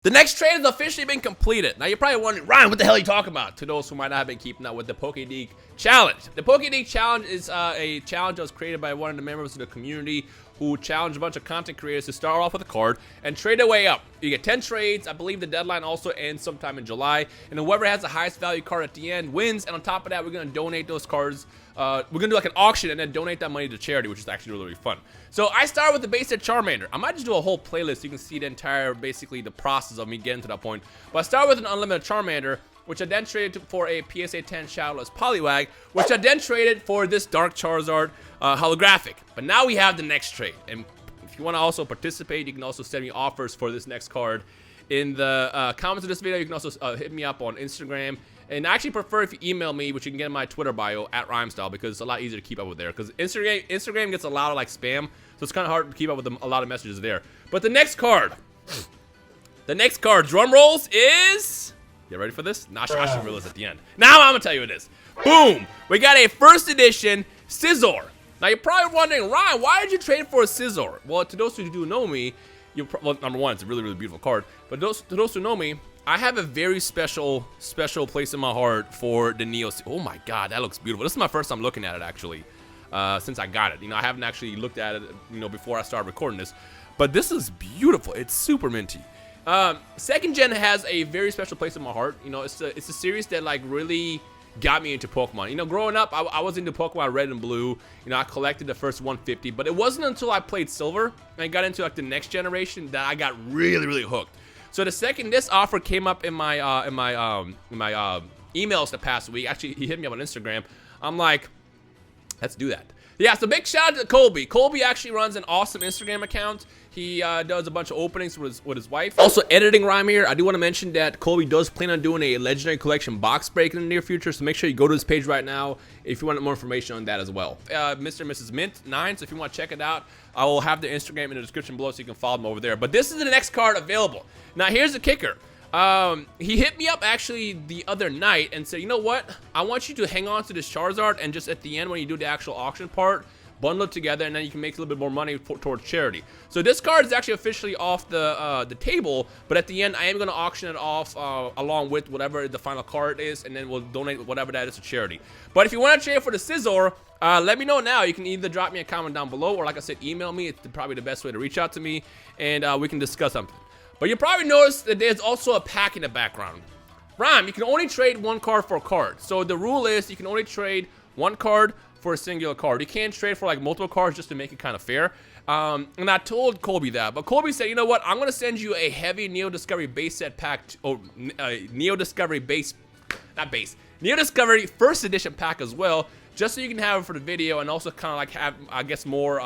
The next trade has officially been completed. Now you're probably wondering, Ryan, what the hell are you talking about? To those who might not have been keeping up with the Pokedeke challenge. The Pokedeke challenge is a challenge that was created by one of the members of the community who challenged a bunch of content creators to start off with a card and trade their way up. You get 10 trades. I believe the deadline also ends sometime in July. And whoever has the highest value card at the end wins. And on top of that, we're going to donate those cards. We're going to do like an auction and then donate that money to charity, which is actually really, really fun. So I started with the base set Charmander. I might just do a whole playlist so you can see the entire, basically the process of me getting to that point. But I started with an unlimited Charmander, which I then traded for a PSA 10 Shadowless Poliwag, which I then traded for this Dark Charizard holographic. But now we have the next trade. And if you want to also participate, you can also send me offers for this next card. In the comments of this video, you can also hit me up on Instagram. And I actually prefer if you email me, which you can get in my Twitter bio, at Rhymestyle, because it's a lot easier to keep up with there. Because Instagram gets a lot of like spam, so it's kind of hard to keep up with a lot of messages there. But the next card, drum rolls, is... You ready for this? Nah, I should reveal this at the end. Now I'm gonna tell you what it is. Boom! We got a first edition Scizor. Now you're probably wondering, Ryan, why did you trade for a Scizor? Well, to those who do know me, well, number one, it's a really, really beautiful card. But to those who know me, I have a very special place in my heart for the Neo. Oh my God, that looks beautiful. This is my first time looking at it actually, since I got it. You know, I haven't actually looked at it, you know, before I started recording this. But this is beautiful. It's super minty. Second gen has a very special place in my heart. You know, it's a series that like really got me into Pokemon. You know, growing up, I was into Pokemon Red and Blue. You know, I collected the first 150, but it wasn't until I played Silver and I got into like the next generation that I got really, really hooked. So the second this offer came up in my emails the past week, actually he hit me up on Instagram. I'm like, let's do that. Yeah, so big shout out to Colby. Colby actually runs an awesome Instagram account. He does a bunch of openings with his wife. Also editing Rhyme here. I do want to mention that Colby does plan on doing a Legendary Collection box break in the near future, so make sure you go to his page right now if you want more information on that as well. Mr. and Mrs. Mint 9, so if you want to check it out, I will have the Instagram in the description below so you can follow them over there. But this is the next card available. Now here's the kicker. He hit me up actually the other night and said, you know what? I want you to hang on to this Charizard and just at the end when you do the actual auction part, bundle it together and then you can make a little bit more money towards charity. So this card is actually officially off the table, but at the end I am going to auction it off along with whatever the final card is, and then we'll donate whatever that is to charity. But if you want to trade for the Scizor, let me know now. You can either drop me a comment down below or like I said, email me. It's probably the best way to reach out to me and we can discuss something. But you probably noticed that there's also a pack in the background. Rhyme, you can only trade one card for a card. So the rule is you can only trade one card for a singular card. You can't trade for like multiple cards just to make it kind of fair. And I told Colby that, but Colby said, you know what? I'm going to send you a heavy Neo Discovery base set pack, or Neo Discovery Neo Discovery first edition pack as well, just so you can have it for the video and also kind of like have, I guess, more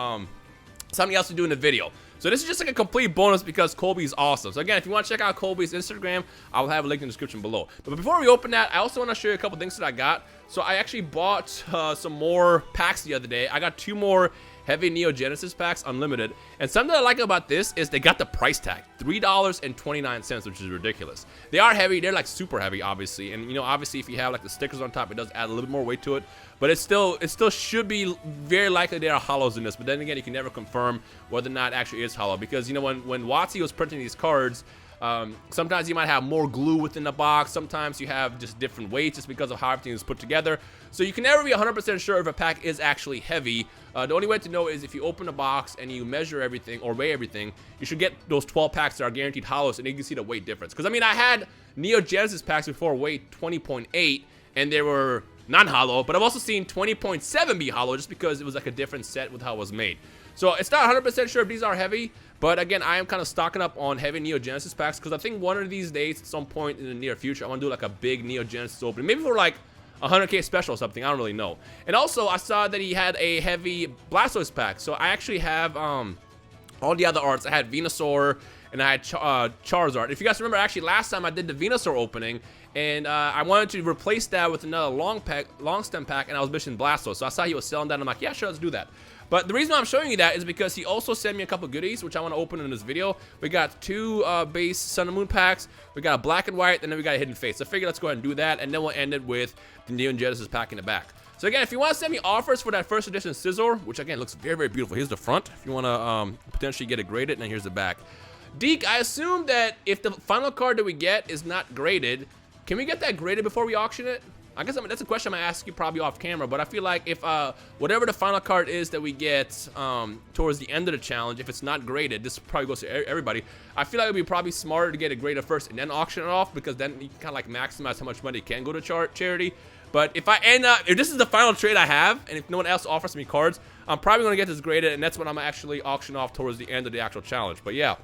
something else to do in the video. So this is just like a complete bonus because Colby's awesome. So again, if you want to check out Colby's Instagram, I will have a link in the description below. But before we open that, I also want to show you a couple things that I got. So I actually bought some more packs the other day. I got 2 more Heavy Neo Genesis packs, unlimited. And something I like about this is they got the price tag, $3.29, which is ridiculous. They are heavy. They're like super heavy, obviously. And you know, obviously, if you have like the stickers on top, it does add a little bit more weight to it. But it still should be very likely there are hollows in this. But then again, you can never confirm whether or not it actually is hollow, because you know when WotC was printing these cards, sometimes you might have more glue within the box. Sometimes you have just different weights just because of how everything is put together. So you can never be 100% sure if a pack is actually heavy. The only way to know is if you open a box and you measure everything or weigh everything, you should get those 12 packs that are guaranteed hollows, and you can see the weight difference. Because I mean, I had Neo Genesis packs before weighed 20.8 and they were non-hollow, but I've also seen 20.7 be hollow just because it was like a different set with how it was made. So it's not 100% sure if these are heavy, but again, I am kind of stocking up on heavy Neo Genesis packs because I think one of these days, at some point in the near future, I want to do like a big Neo Genesis opening, maybe for like 100K special or something. I don't really know. And also, I saw that he had a heavy Blastoise pack, so I actually have all the other arts. I had Venusaur and I had Charizard. If you guys remember, actually last time I did the Venusaur opening, and I wanted to replace that with another long stem pack, and I was missing Blastoise. So I saw he was selling that, and I'm like, yeah, sure, let's do that. But the reason why I'm showing you that is because he also sent me a couple goodies, which I want to open in this video. We got 2 base Sun and Moon packs, we got a black and white, and then we got a hidden face. So I figured let's go ahead and do that, and then we'll end it with the Neo Genesis pack in the back. So again, if you want to send me offers for that first edition Scizor, which again looks very, very beautiful. Here's the front if you want to potentially get it graded, and then here's the back. Deke, I assume that if the final card that we get is not graded, can we get that graded before we auction it? I guess that's a question I'm gonna ask you probably off camera, but I feel like if whatever the final card is that we get towards the end of the challenge, if it's not graded, this probably goes to everybody. I feel like it'd be probably smarter to get it graded first and then auction it off, because then you can kind of like maximize how much money can go to charity. But if I end up, if this is the final trade I have, and if no one else offers me cards, I'm probably gonna get this graded, and that's when I'm gonna actually auction off towards the end of the actual challenge. But yeah.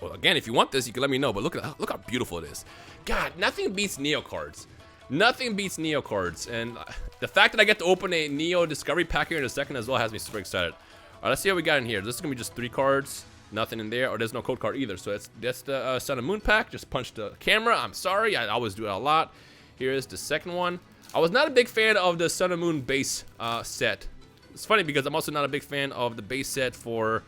Well, again, if you want this, you can let me know. But look how beautiful it is. God, nothing beats Neo cards. Nothing beats Neo cards. And the fact that I get to open a Neo Discovery pack here in a second as well has me super excited. All right, let's see what we got in here. This is going to be just 3 cards. Nothing in there. Or there's no code card either. So that's the Sun and Moon pack. Just punch the camera. I'm sorry. I always do it a lot. Here is the second one. I was not a big fan of the Sun and Moon base set. It's funny because I'm also not a big fan of the base set for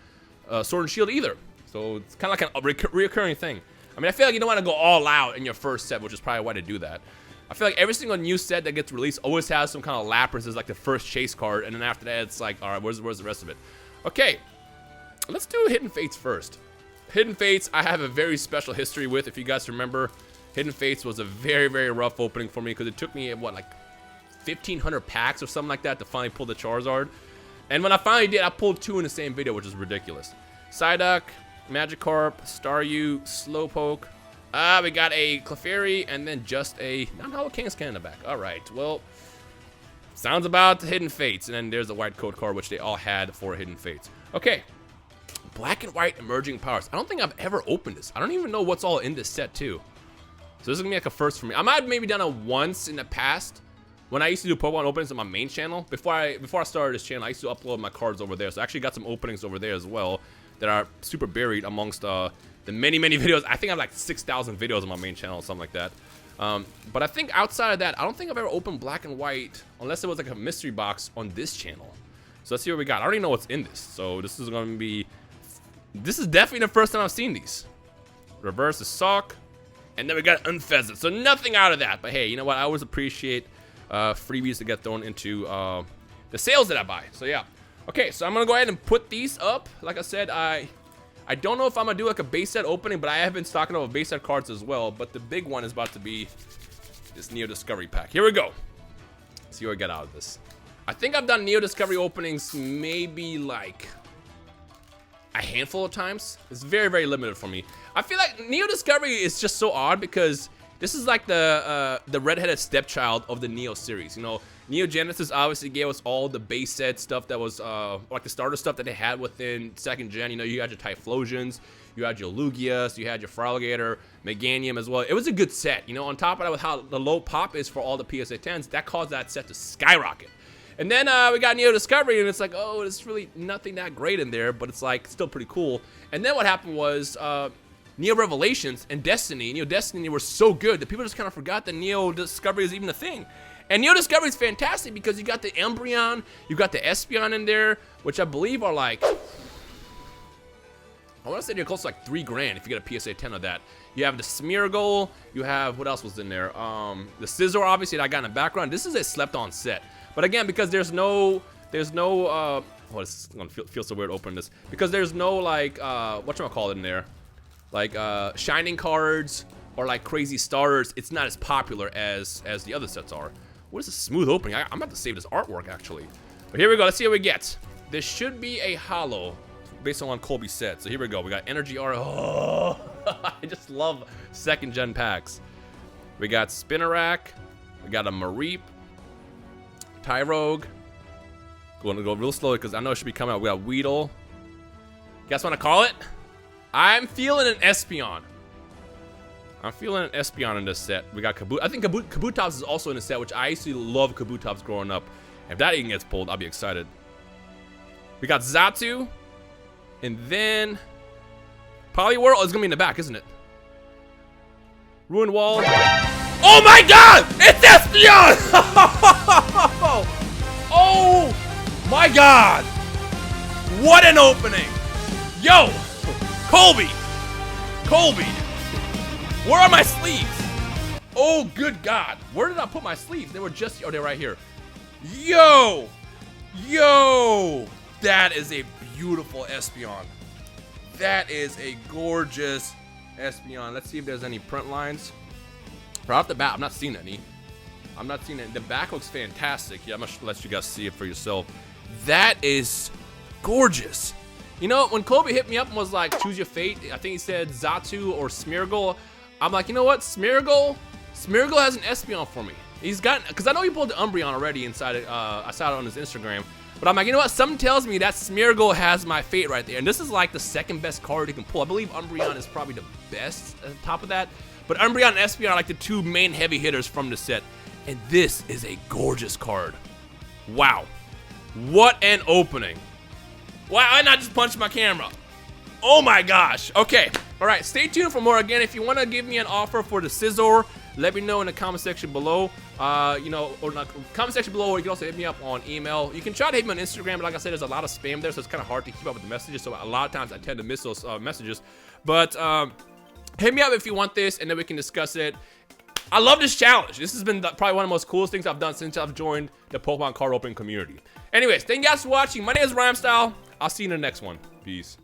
Sword and Shield either. So it's kind of like a reoccurring thing. I mean, I feel like you don't want to go all out in your first set, which is probably why they do that. I feel like every single new set that gets released always has some kind of Lapras as like the first chase card, and then after that it's like, all right, where's the rest of it? Okay, let's do Hidden Fates first. Hidden Fates, I have a very special history with. If you guys remember, Hidden Fates was a very, very rough opening for me because it took me, what, like 1,500 packs or something like that to finally pull the Charizard. And when I finally did, I pulled 2 in the same video, which is ridiculous. Psyduck, Magikarp, Staryu, Slowpoke. We got a Clefairy, and then just a non-hollow Kangaskhan in the back. All right, well, sounds about Hidden Fates. And then there's the white code card, which they all had for Hidden Fates. Okay, Black and White Emerging Powers. I don't think I've ever opened this. I don't even know what's all in this set, too. So this is going to be like a first for me. I might have maybe done it once in the past when I used to do Pokemon openings on my main channel. Before I started this channel, I used to upload my cards over there. So I actually got some openings over there as well that are super buried amongst the many videos. I think I have like 6,000 videos on my main channel or something like that. But I think outside of that, I don't think I've ever opened Black and White unless it was like a mystery box on this channel. So let's see what we got. I already know what's in this. So this is going to be, this is definitely the first time I've seen these. Reverse is Sock. And then we got Unfezzed. So nothing out of that. But hey, you know what? I always appreciate freebies that get thrown into the sales that I buy. So yeah. Okay, so I'm going to go ahead and put these up. Like I said, I don't know if I'm going to do like a base set opening, but I have been stocking up base set cards as well. But the big one is about to be this Neo Discovery pack. Here we go. Let's see what I get out of this. I think I've done Neo Discovery openings maybe like a handful of times. It's very, very limited for me. I feel like Neo Discovery is just so odd because this is like the redheaded stepchild of the Neo series. You know, Neo Genesis obviously gave us all the base set stuff that was like the starter stuff that they had within 2nd gen. You know, you had your Typhlosions, you had your Lugias, you had your Feraligatr, Meganium as well. It was a good set. You know, on top of that, with how the low pop is for all the PSA 10s, that caused that set to skyrocket. And then we got Neo Discovery, and it's like, oh, there's really nothing that great in there, but it's like still pretty cool. And then what happened was Neo Revelations and Destiny. Neo Destiny were so good that people just kind of forgot that Neo Discovery is even a thing. And Neo Discovery is fantastic because you got the Embryon, you got the Espeon in there, which I believe are like, I want to say they're close to like $3 if you get a PSA 10 of that. You have the Smeargle, you have, what else was in there? The Scizor, obviously, that I got in the background. This is a slept-on set. But again, because there's no, oh, this is gonna feel so weird opening this. Because there's no, like, whatchamacallit in there? Like, Shining cards or, like, Crazy Starters, it's not as popular as the other sets are. What is a smooth opening? I'm about to save this artwork, actually. But here we go. Let's see what we get. This should be a holo based on what Colby said. So here we go. We got Energy Aura. Oh, I just love 2nd gen packs. We got Spinarak. We got a Mareep. Tyrogue. Going to go real slowly because I know it should be coming out. We got Weedle. You guys want to call it? I'm feeling an Espeon. I'm feeling an Espeon in this set. We got Kabutops. I think Kabutops is also in the set, which I used to love Kabutops growing up. If that even gets pulled, I'll be excited. We got Xatu. And then Poliwhirl is going to be in the back, isn't it? Ruined Wall. Oh my god! It's Espeon! Oh my god! What an opening! Yo! Colby! Colby! Where are my sleeves? Oh, good god. Where did I put my sleeves? They were just, oh, they're right here. Yo! Yo! That is a beautiful Espeon. That is a gorgeous Espeon. Let's see if there's any print lines. Right off the bat, I'm not seeing any. I'm not seeing it. The back looks fantastic. Yeah, I'm gonna let you guys see it for yourself. That is gorgeous. You know, when Colby hit me up and was like, choose your fate, I think he said Xatu or Smeargle. I'm like, you know what? Smeargle has an Espeon for me. He's got, because I know he pulled the Umbreon already inside it. I saw it on his Instagram. But I'm like, you know what? Something tells me that Smeargle has my fate right there. And this is like the second best card he can pull. I believe Umbreon is probably the best at the top of that. But Umbreon and Espeon are like the two main heavy hitters from the set. And this is a gorgeous card. Wow. What an opening. Why I not just punched my camera? Oh my gosh. Okay. All right. Stay tuned for more. Again, if you want to give me an offer for the Scizor, let me know in the comment section below. You know, or in the comment section below, or you can also hit me up on email. You can try to hit me on Instagram, but like I said, there's a lot of spam there, so it's kind of hard to keep up with the messages. So a lot of times I tend to miss those messages. But hit me up if you want this, and then we can discuss it. I love this challenge. This has been probably one of the most coolest things I've done since I've joined the Pokemon card opening community. Anyways, thank you guys for watching. My name is Rhymestyle. I'll see you in the next one. Peace.